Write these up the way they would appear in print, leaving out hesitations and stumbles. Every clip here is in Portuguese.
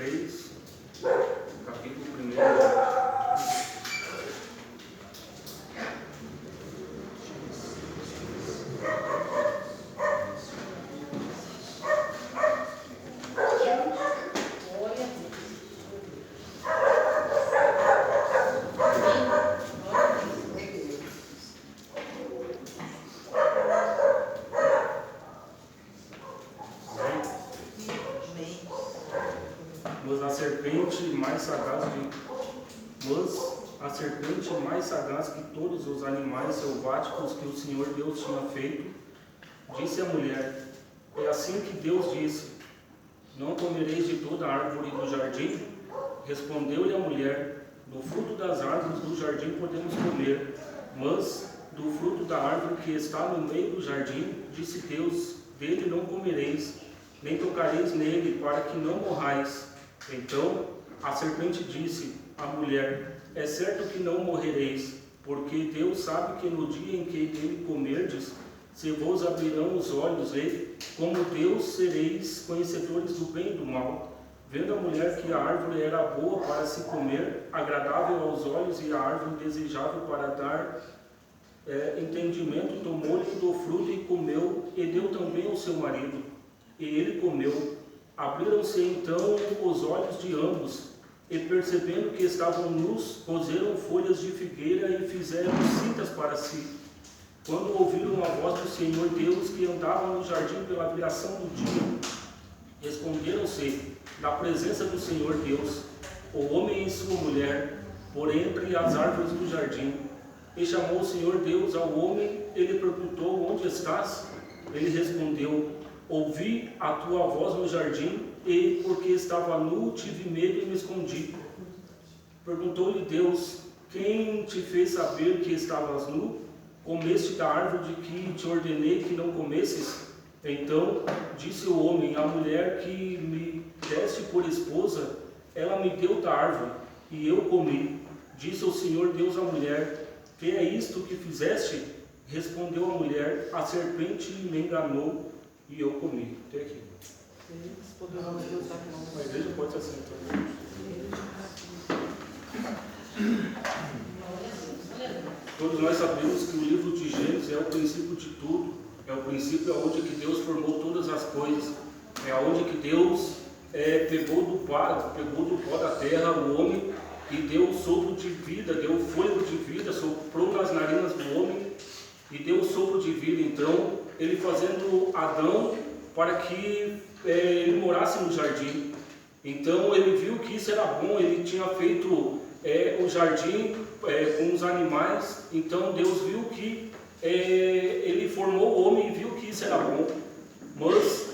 3, capítulo 1. A serpente mais sagaz que todos os animais selváticos que o Senhor Deus tinha feito, disse à mulher: é assim que Deus disse: não comereis de toda a árvore do jardim? Respondeu-lhe a mulher: do fruto das árvores do jardim podemos comer, mas do fruto da árvore que está no meio do jardim, disse Deus: dele não comereis, nem tocareis nele, para que não morrais. Então a serpente disse à mulher: é certo que não morrereis, porque Deus sabe que no dia em que dele comerdes, se vos abrirão os olhos, e, como Deus, sereis conhecedores do bem e do mal. Vendo a mulher que a árvore era boa para se comer, agradável aos olhos, e a árvore desejável para dar entendimento, tomou-lhe do fruto e comeu, e deu também ao seu marido, e ele comeu. Abriram-se então os olhos de ambos, e percebendo que estavam nus, coseram folhas de figueira e fizeram cintas para si. Quando ouviram a voz do Senhor Deus que andava no jardim pela viração do dia, esconderam-se da presença do Senhor Deus, o homem e sua mulher, por entre as árvores do jardim. E chamou o Senhor Deus ao homem, ele perguntou: onde estás? Ele respondeu: ouvi a tua voz no jardim, e porque estava nu, tive medo e me escondi. Perguntou-lhe Deus: quem te fez saber que estavas nu? Comeste da árvore de que te ordenei que não comesses? Então disse o homem: a mulher que me deste por esposa, ela me deu da árvore, e eu comi. Disse o Senhor Deus à mulher: que é isto que fizeste? Respondeu a mulher: a serpente me enganou, e eu comi. Até aqui. A igreja pode ser assim, então. Todos nós sabemos que o livro de Gênesis é o princípio de tudo, é o princípio onde que Deus formou todas as coisas, é onde que Deus pegou do pó da terra o homem e deu o sopro de vida, deu o fôlego de vida, soprou nas narinas do homem e deu o sopro de vida. Então, ele fazendo Adão para que ele morasse no jardim. Então ele viu que isso era bom, ele tinha feito o jardim com os animais. Então Deus viu que ele formou o homem e viu que isso era bom. Mas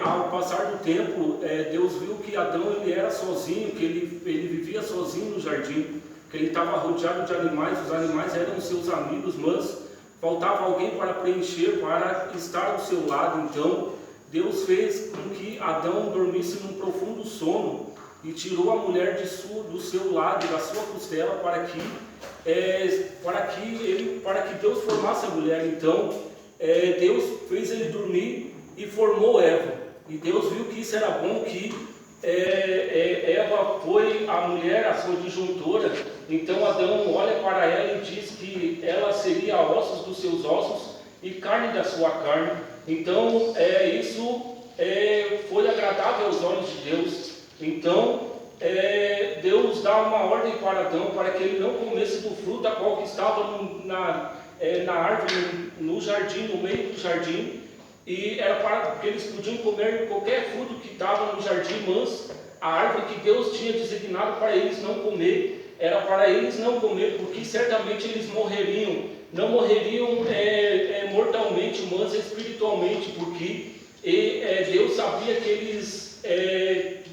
ao passar do tempo, Deus viu que Adão ele era sozinho, que ele vivia sozinho no jardim, que ele estava rodeado de animais, os animais eram seus amigos, mas faltava alguém para preencher, para estar ao seu lado. Então Deus fez com que Adão dormisse num profundo sono e tirou a mulher do seu lado, da sua costela, para que Deus formasse a mulher. Então Deus fez ele dormir e formou Eva. E Deus viu que isso era bom, que Eva foi a mulher, a sua disjuntora. Então Adão olha para ela e diz que ela seria ossos dos seus ossos e carne da sua carne. Então isso foi agradável aos olhos de Deus. Então Deus dá uma ordem para Adão para que ele não comesse do fruto a qual que estava na árvore, no jardim, no meio do jardim. E era para que eles podiam comer qualquer fruto que estava no jardim, mas a árvore que Deus tinha designado para eles não comer, era para eles não comer, porque certamente eles morreriam. Não morreriam mortalmente, mas espiritualmente, porque Deus sabia que eles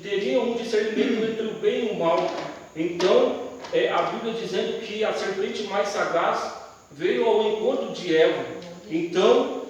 teriam um discernimento entre o bem e o mal. Então, a Bíblia dizendo que a serpente mais sagaz veio ao encontro de Eva. Então,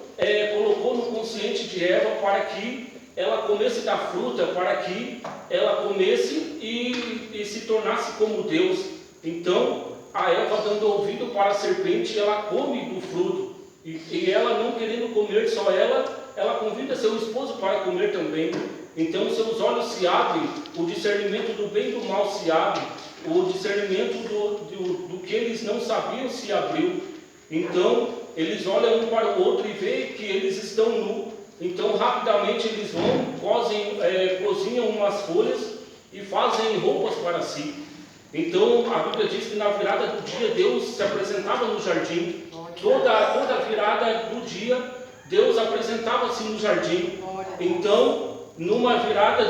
colocou no consciente de Eva para que ela comesse da fruta, para que ela comesse e se tornasse como Deus. Então, a Eva, dando ouvido para a serpente, ela come do fruto. E ela, não querendo comer só ela convida seu esposo para comer também. Então seus olhos se abrem, o discernimento do bem e do mal se abre, o discernimento do que eles não sabiam se abriu. Então eles olham um para o outro e veem que eles estão nus. Então rapidamente eles vão, cozinham umas folhas e fazem roupas para si. Então a Bíblia diz que na virada do dia Deus se apresentava no jardim. Toda virada do dia Deus apresentava-se no jardim. Então numa virada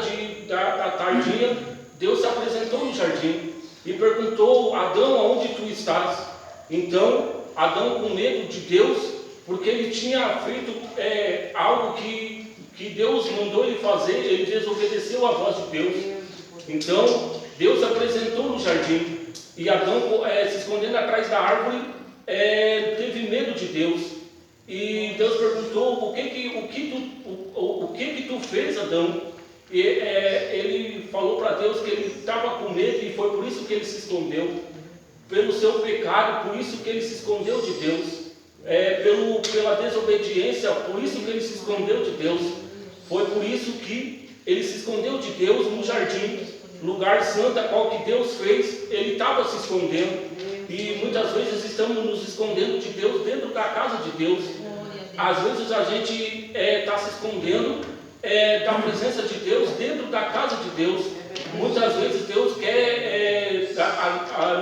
da tardinha, Deus se apresentou no jardim e perguntou: Adão, aonde tu estás? Então Adão, com medo de Deus, porque ele tinha feito algo que Deus mandou ele fazer, ele desobedeceu a voz de Deus. Então Deus se apresentou no jardim e Adão, se escondendo atrás da árvore, teve medo de Deus. E Deus perguntou: o que tu fez, Adão? E ele falou para Deus que ele estava com medo e foi por isso que ele se escondeu. Pelo seu pecado, por isso que ele se escondeu de Deus. Pela desobediência, por isso que ele se escondeu de Deus. Foi por isso que ele se escondeu de Deus no jardim, lugar santo, a qual que Deus fez, ele estava se escondendo. E muitas vezes estamos nos escondendo de Deus dentro da casa de Deus. Às vezes a gente está se escondendo da presença de Deus dentro da casa de Deus. Muitas vezes Deus quer,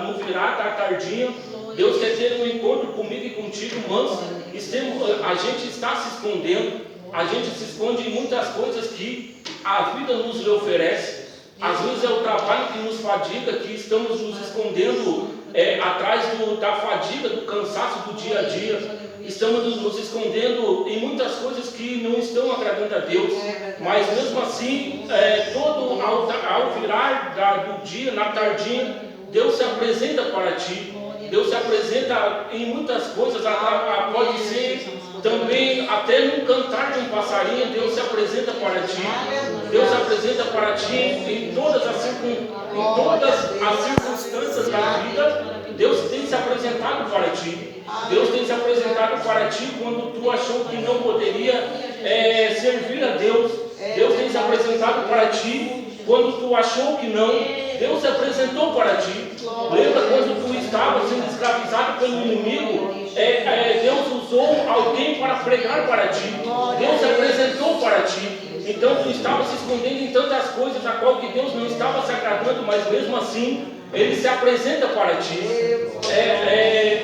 no virar da tardinha, Deus quer ter um encontro comigo e contigo, mas a gente está se escondendo. A gente se esconde em muitas coisas que a vida nos oferece. Às vezes é o trabalho que nos fadiga, que estamos nos escondendo atrás da fadiga, do cansaço do dia a dia. Estamos nos escondendo em muitas coisas que não estão agradando a Deus. Mas mesmo assim, ao virar do dia, na tardinha, Deus se apresenta para ti. Deus se apresenta em muitas coisas, pode ser também até no cantar de um passarinho. Deus se apresenta para ti. Deus se apresenta para ti em todas as circunstâncias da vida. Deus tem se apresentado para ti. Deus tem se apresentado para ti quando tu achou que não poderia servir a Deus. Deus tem se apresentado para ti quando tu achou que não. Deus se apresentou para ti. Lembra quando tu estava sendo escravizado pelo inimigo? Deus usou alguém para pregar para ti. Deus se apresentou para ti. Então tu estava se escondendo em tantas coisas a qual que Deus não estava se agradando, mas mesmo assim Ele se apresenta para ti.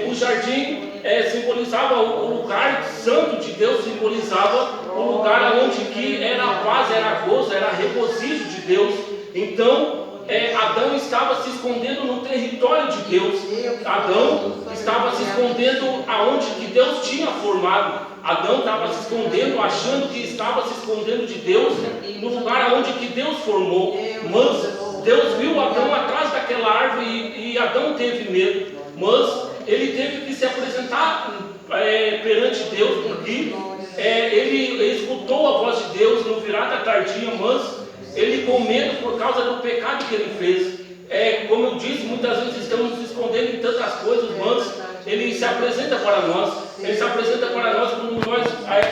O jardim simbolizava o lugar santo de Deus, simbolizava o lugar onde que era a paz, era a gozo, era regozijo de Deus. Então Adão estava se escondendo no território de Deus. Adão estava se escondendo aonde que Deus tinha formado. Adão estava se escondendo, achando que estava se escondendo de Deus, no lugar onde que Deus formou. Mas Deus viu Adão atrás daquela árvore e Adão teve medo. Mas ele teve que se apresentar perante Deus, porque ele escutou a voz de Deus no virar da tardinha, mas ele com medo por causa do pecado que ele fez. Como eu disse, muitas vezes estamos nos escondendo em tantas coisas, mas Ele se apresenta para nós. Ele se apresenta para nós quando nós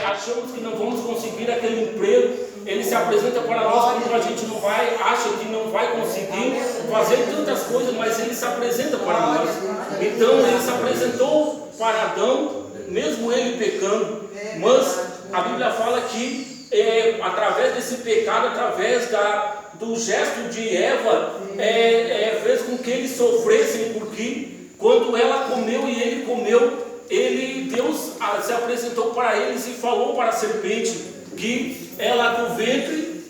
achamos que não vamos conseguir aquele emprego. Ele se apresenta para nós quando a gente acha que não vai conseguir fazer tantas coisas, mas Ele se apresenta para nós. Então Ele se apresentou para Adão, mesmo ele pecando. Mas a Bíblia fala que através desse pecado, através do gesto de Eva, fez com que eles sofressem, porque quando ela comeu e ele comeu, Deus se apresentou para eles e falou para a serpente que ela do ventre,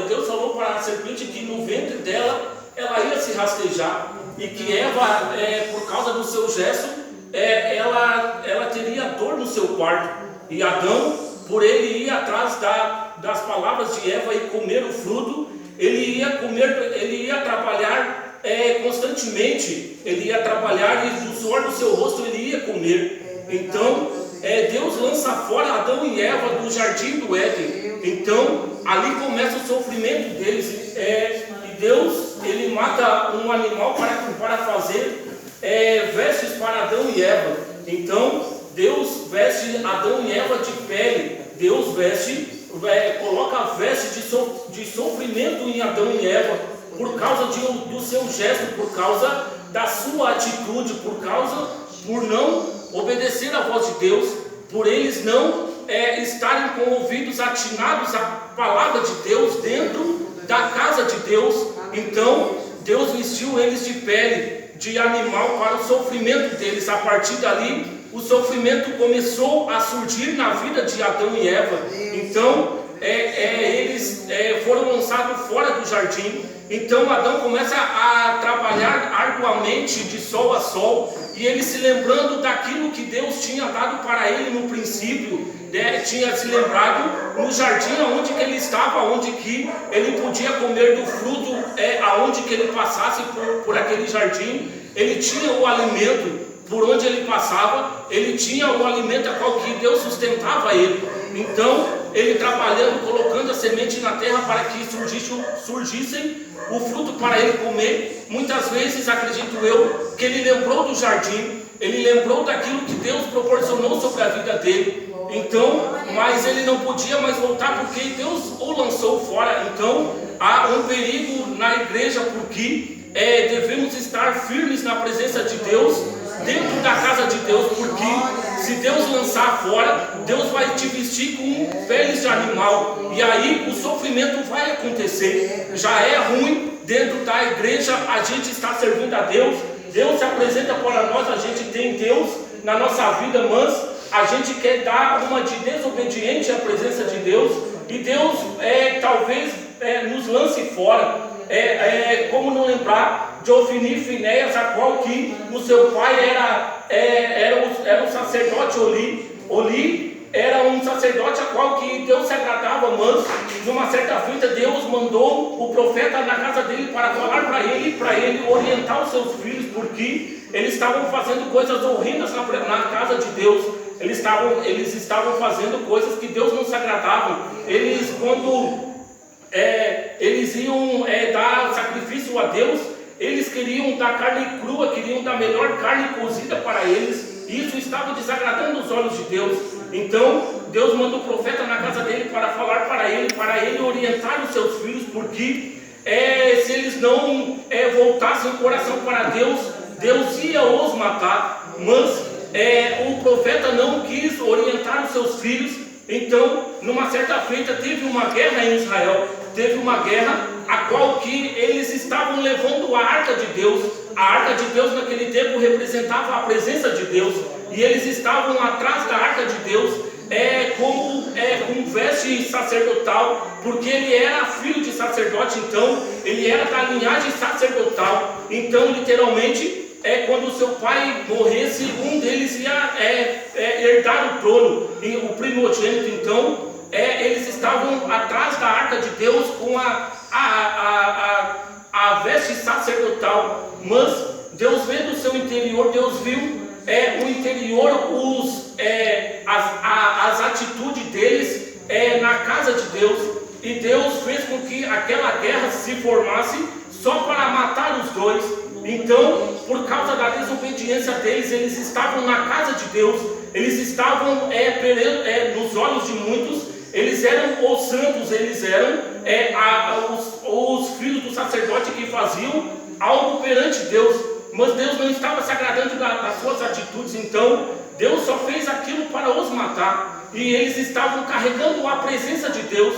Deus falou para a serpente que no ventre dela ela ia se rastejar, e que Eva, por causa do seu gesto, ela teria dor no seu quarto. E Adão, por ele ir atrás das palavras de Eva e comer o fruto, ele ia trabalhar constantemente, ele ia trabalhar e do suor do seu rosto ele ia comer. Então, Deus lança fora Adão e Eva do jardim do Éden. Então, ali começa o sofrimento deles. E Deus, ele mata um animal para fazer vestes para Adão e Eva. Então, Deus veste Adão e Eva de pele. Deus coloca sofrimento em Adão e Eva, por causa do seu gesto, por causa da sua atitude, por não obedecer à voz de Deus, por eles não estarem com ouvidos atinados à palavra de Deus dentro da casa de Deus. Então Deus vestiu eles de pele de animal para o sofrimento deles. A partir dali, o sofrimento começou a surgir na vida de Adão e Eva. Então eles foram lançados fora do jardim. Então Adão começa a trabalhar arduamente de sol a sol, e ele se lembrando daquilo que Deus tinha dado para ele no princípio, tinha se lembrado no jardim onde que ele estava, onde que ele podia comer do fruto, aonde que ele passasse por aquele jardim, ele tinha o alimento. Por onde ele passava, ele tinha o alimento a qual que Deus sustentava ele. Então, ele trabalhando, colocando a semente na terra para que surgissem o fruto para ele comer. Muitas vezes, acredito eu, que ele lembrou do jardim, ele lembrou daquilo que Deus proporcionou sobre a vida dele. Então, mas ele não podia mais voltar porque Deus o lançou fora. Então, há um perigo na igreja, porque devemos estar firmes na presença de Deus, dentro da casa de Deus, porque se Deus lançar fora, Deus vai te vestir com peles de animal, e aí o sofrimento vai acontecer. Já é ruim dentro da igreja a gente estar servindo a Deus, Deus se apresenta para nós, a gente tem Deus na nossa vida, mas a gente quer dar uma de desobediente à presença de Deus, e Deus talvez nos lance fora. Como não lembrar de Ofni e Finéias, a qual que o seu pai era um sacerdote. Oli era um sacerdote a qual que Deus se agradava, mas numa certa feita Deus mandou o profeta na casa dele para falar para ele orientar os seus filhos, porque eles estavam fazendo coisas horrendas na casa de Deus. Eles estavam fazendo coisas que Deus não se agradava. Quando eles iam dar sacrifício a Deus, eles queriam dar carne crua, queriam dar melhor carne cozida para eles. Isso estava desagradando os olhos de Deus. Então Deus manda o profeta na casa dele para falar para ele orientar os seus filhos, porque se eles não voltassem o coração para Deus, Deus ia os matar. Mas o profeta não quis orientar os seus filhos. Então, numa certa feita, teve uma guerra em Israel, teve uma guerra a qual que eles estavam levando a Arca de Deus. A Arca de Deus naquele tempo representava a presença de Deus, e eles estavam atrás da Arca de Deus, com veste sacerdotal, porque ele era filho de sacerdote, então ele era da linhagem sacerdotal. Então, literalmente, quando o seu pai morresse, um deles ia herdar o trono, e o primogênito. Então eles estavam atrás da Arca de Deus com a veste sacerdotal. Mas Deus vendo o seu interior, Deus viu o interior, as atitudes deles na casa de Deus, e Deus fez com que aquela guerra se formasse só para matar os dois. Então, por causa da desobediência deles, eles estavam na casa de Deus, eles estavam nos olhos de muitos, eles eram os santos, eles eram os filhos do sacerdote que faziam algo perante Deus, mas Deus não estava se agradando das suas atitudes. Então Deus só fez aquilo para os matar, e eles estavam carregando a presença de Deus.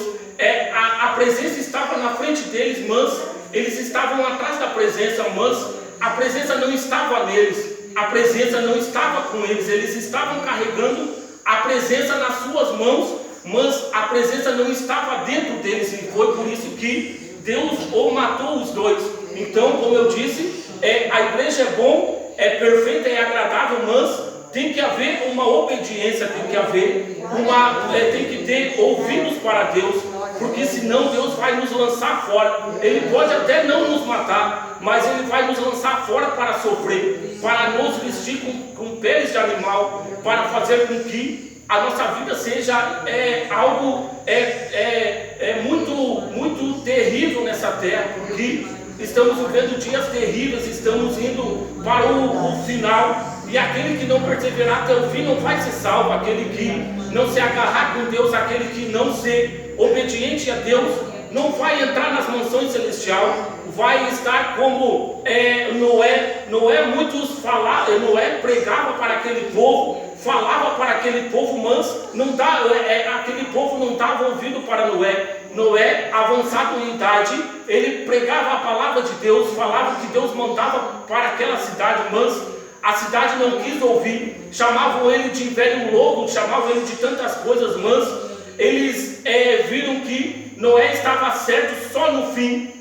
A presença estava na frente deles, mas eles estavam atrás da presença, mas a presença não estava neles, a presença não estava com eles. Eles estavam carregando a presença nas suas mãos, mas a presença não estava dentro deles, e foi por isso que Deus matou os dois. Então, como eu disse, a igreja é bom, é perfeita, é agradável, mas tem que haver uma obediência, tem que ter ouvidos para Deus, porque senão Deus vai nos lançar fora. Ele pode até não nos matar, mas Ele vai nos lançar fora para sofrer, para nos vestir com peles de animal, para fazer com que a nossa vida seja algo muito, muito terrível nessa terra, porque estamos vivendo dias terríveis, estamos indo para o final. E aquele que não perseverar até o fim não vai ser salvo. Aquele que não se agarrar com Deus, aquele que não ser obediente a Deus, não vai entrar nas mansões celestiais, vai estar como Noé. Muitos falaram, Noé pregava para aquele povo, falava para aquele povo, mas aquele povo não estava ouvindo para Noé. Noé, avançado em idade, ele pregava a palavra de Deus, falava que Deus mandava para aquela cidade, mas a cidade não quis ouvir, chamavam ele de velho louco, chamavam ele de tantas coisas, mas eles viram que Noé estava certo só no fim,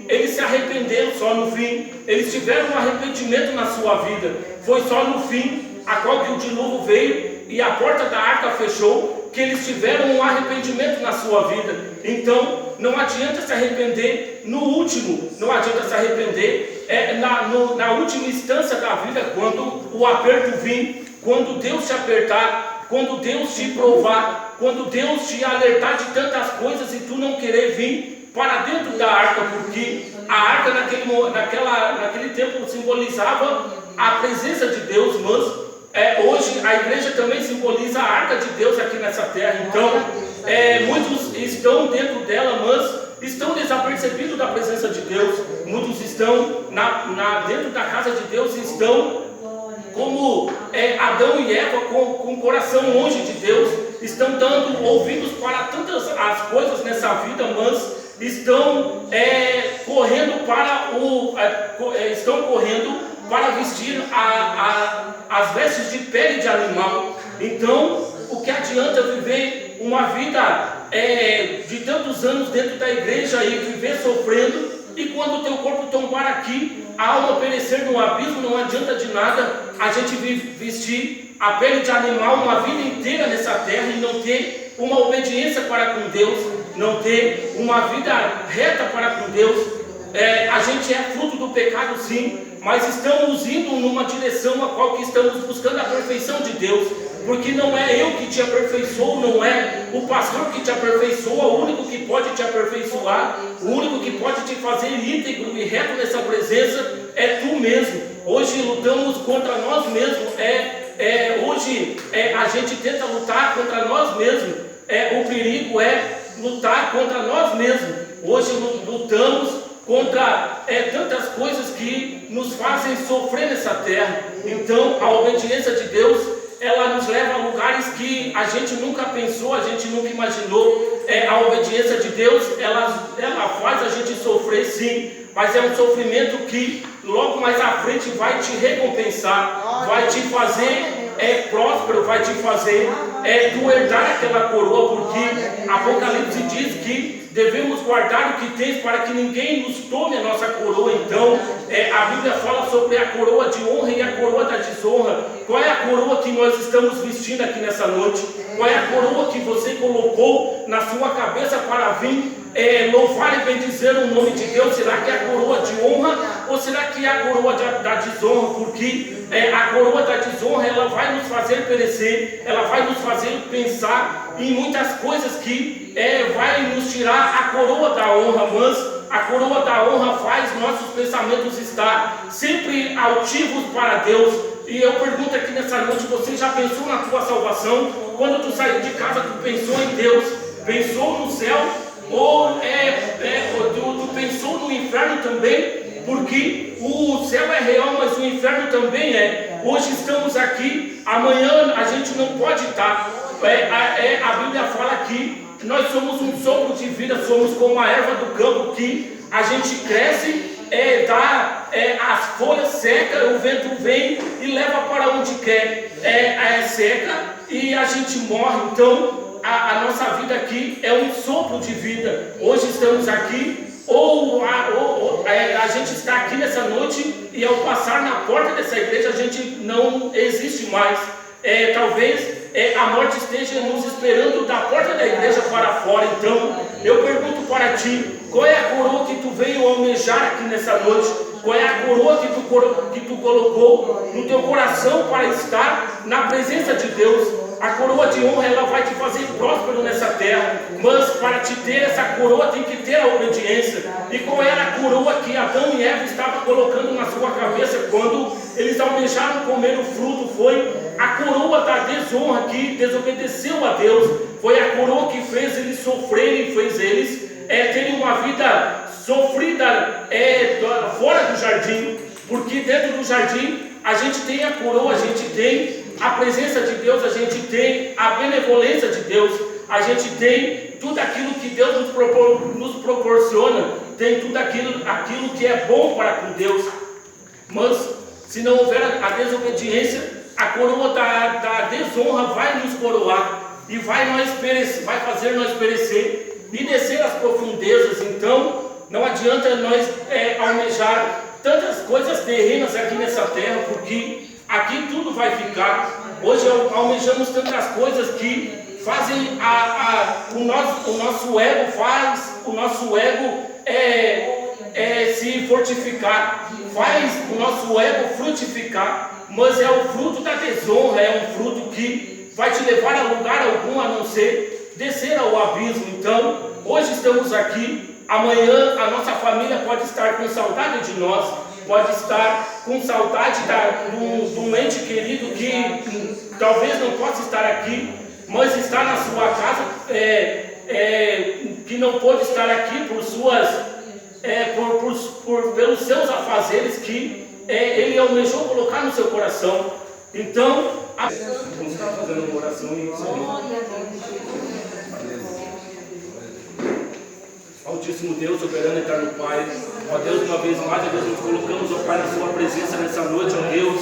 eles se arrependeram só no fim, eles tiveram um arrependimento na sua vida, foi só no fim, a qual que o dilúvio veio e a porta da arca fechou, que eles tiveram um arrependimento na sua vida. Então, não adianta se arrepender no último, não adianta se arrepender na última instância da vida, quando o aperto vir, quando Deus te apertar, quando Deus te provar, quando Deus te alertar de tantas coisas e tu não querer vir para dentro da arca, porque a arca naquele tempo simbolizava a presença de Deus, mas hoje a igreja também simboliza a arca de Deus aqui nessa terra. Então, muitos estão dentro dela, mas estão desapercebidos da presença de Deus. Muitos estão dentro da casa de Deus, estão como Adão e Eva, com o coração longe de Deus, estão dando ouvidos para tantas as coisas nessa vida, mas estão correndo para vestir as vestes de pele de animal. Então, o que adianta viver uma vida de tantos anos dentro da igreja e viver sofrendo, e quando o teu corpo tombar aqui, a alma perecer no abismo? Não adianta de nada a gente vestir a pele de animal uma vida inteira nessa terra e não ter uma obediência para com Deus, não ter uma vida reta para com Deus. A gente é fruto do pecado, sim, mas estamos indo numa direção a qual que estamos buscando a perfeição de Deus, porque não é eu que te aperfeiçoo, não é o pastor que te aperfeiçoa. O único que pode te aperfeiçoar, o único que pode te fazer íntegro e reto nessa presença é tu mesmo. Hoje lutamos contra nós mesmos, hoje a gente tenta lutar contra nós mesmos, o perigo é lutar contra nós mesmos. Hoje lutamos contra tantas coisas que nos fazem sofrer nessa terra. Então a obediência de Deus, ela nos leva a lugares que a gente nunca pensou, a gente nunca imaginou. A obediência de Deus, ela faz a gente sofrer, sim, mas é um sofrimento que logo mais à frente vai te recompensar, vai te fazer próspero, vai te fazer tu herdar aquela coroa, porque Apocalipse diz que devemos guardar o que tens para que ninguém nos tome a nossa coroa. Então, a Bíblia fala sobre a coroa de honra e a coroa da desonra. Qual é a coroa que nós estamos vestindo aqui nessa noite? Qual é a coroa que você colocou na sua cabeça para vir louvar e bendizer o nome de Deus? Será que é a coroa de honra ou será que é a coroa da desonra? Porque a coroa da desonra, ela vai nos fazer perecer, ela vai nos fazer pensar em muitas coisas que vai nos tirar a coroa da honra, mas a coroa da honra faz nossos pensamentos estar sempre altivos para Deus. E eu pergunto aqui nessa noite, você já pensou na tua salvação? Quando tu saiu de casa, tu pensou em Deus, pensou no céu, ou tu pensou no inferno também? Porque o céu é real, mas o inferno também é. Hoje estamos aqui, amanhã a gente não pode estar. A Bíblia fala que nós somos um sopro de vida, somos como a erva do campo, que a gente cresce, as folhas secam, o vento vem e leva para onde quer, seca e a gente morre. Então a nossa vida aqui é um sopro de vida. Hoje estamos aqui, ou a gente está aqui nessa noite e ao passar na porta dessa igreja a gente não existe mais. Talvez a morte esteja nos esperando da porta da igreja para fora. Então eu pergunto para ti, qual é a coroa que tu veio almejar aqui nessa noite? Qual é a coroa que tu colocou no teu coração para estar na presença de Deus? A coroa de honra, ela vai te fazer próspero nessa terra, mas para te ter essa coroa tem que ter a obediência. E qual era a coroa que Adão e Eva estavam colocando na sua cabeça quando eles almejaram comer o fruto? Foi a coroa da desonra, que desobedeceu a Deus. Foi a coroa que fez eles sofrerem, fez eles terem uma vida sofrida fora do jardim, porque dentro do jardim a gente tem a coroa, a gente tem a presença de Deus, a gente tem a benevolência de Deus, a gente tem tudo aquilo que Deus nos proporciona, tem tudo aquilo que é bom para com Deus. Mas se não houver a desobediência, a coroa da desonra vai nos coroar e vai fazer nós perecer e descer às profundezas. Então não adianta nós almejar tantas coisas terrenas aqui nessa terra, porque aqui tudo vai ficar. Hoje almejamos tantas coisas que fazem o nosso ego se fortificar, faz o nosso ego frutificar, mas é o fruto da desonra, é um fruto que vai te levar a lugar algum a não ser descer ao abismo. Então, hoje estamos aqui, amanhã a nossa família pode estar com saudade de nós, pode estar com saudade de um ente querido que talvez não possa estar aqui, mas está na sua casa, que não pôde estar aqui pelos seus afazeres que ele almejou colocar no seu coração. Então, vamos estar fazendo uma oração e Altíssimo Deus, soberano e eterno Pai, ó Deus, uma vez mais, ó Deus, nos colocamos, ó Pai, na sua presença nessa noite, ó Deus,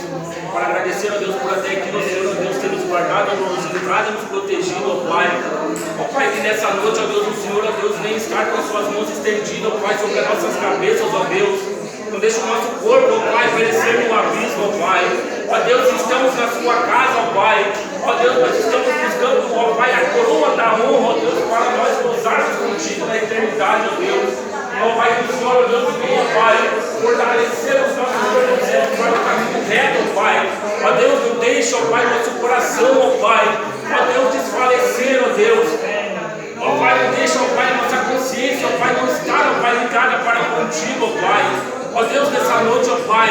para agradecer, ó Deus, por até aqui, ó Senhor, ó Deus, ter nos guardado, nos livrado, nos protegido, ó Pai. Ó Pai, que nessa noite, ó Deus, o Senhor, ó Deus, vem estar com as suas mãos estendidas, ó Pai, sobre as nossas cabeças, ó Deus. Não deixa o nosso corpo, ó Pai, perecer no abismo, ó Pai. Ó Deus, estamos na sua casa, ó Pai. Ó Deus, nós estamos buscando, ó Pai, a coroa da honra, ó Deus, para nós gozarmos contigo na eternidade, ó Deus. Ó Pai, que o Senhor, ó Deus, venha, Pai, fortalecer os nossos corações para o caminho reto, ó Pai. Ó Deus, não deixe, ó Pai, nosso coração, ó Pai. Ó Deus, desfalecer, ó Deus. Ó Pai, não deixa, ó Pai, nossa consciência, ó Pai, não estar, ó Pai, ligada para contigo, ó Pai. Ó Deus, nessa noite, ó Pai,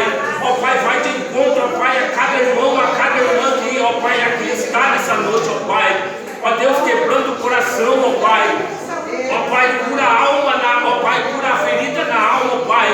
vai de encontro, ó Pai, a cada irmão, a cada irmã que, ó Pai, aqui está nessa noite, ó Pai. Ó Deus, quebrando o coração, ó Pai. Ó Pai, cura a alma, ó Pai, cura a ferida na alma, ó Pai.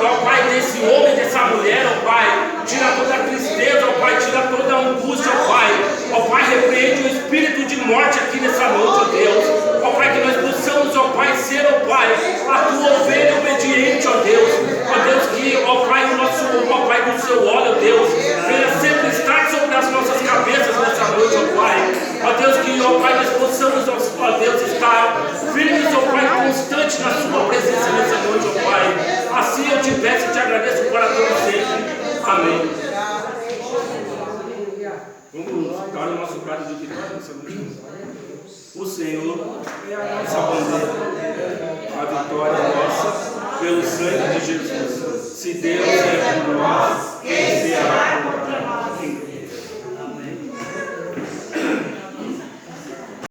Ó Pai, desse homem, dessa mulher, ó Pai. Tira toda a tristeza, ó Pai, tira toda a angústia, ó Pai. Ó Pai, repreende o espírito de morte aqui nessa noite, ó Deus. Ó Pai, que nós possamos, ó Pai, ser, ó Pai, a tua ovelha obediente, ó Deus. Ó Deus, que, ó Pai, o nosso, ó Pai, do seu óleo, ó Deus, venha sempre estar sobre as nossas cabeças nessa noite, ó Pai. Ó Deus, que, ó Pai, nós possamos, ó Deus, estar firmes, ó Pai, constante na sua presença nessa noite, ó Pai. Assim eu te peço e te agradeço para todos sempre. Amém. Vamos dar o nosso prato de vitória nessa noite. O Senhor é a nossa bandeira. A vitória é nossa pelo sangue de Jesus. Se Deus é por nós,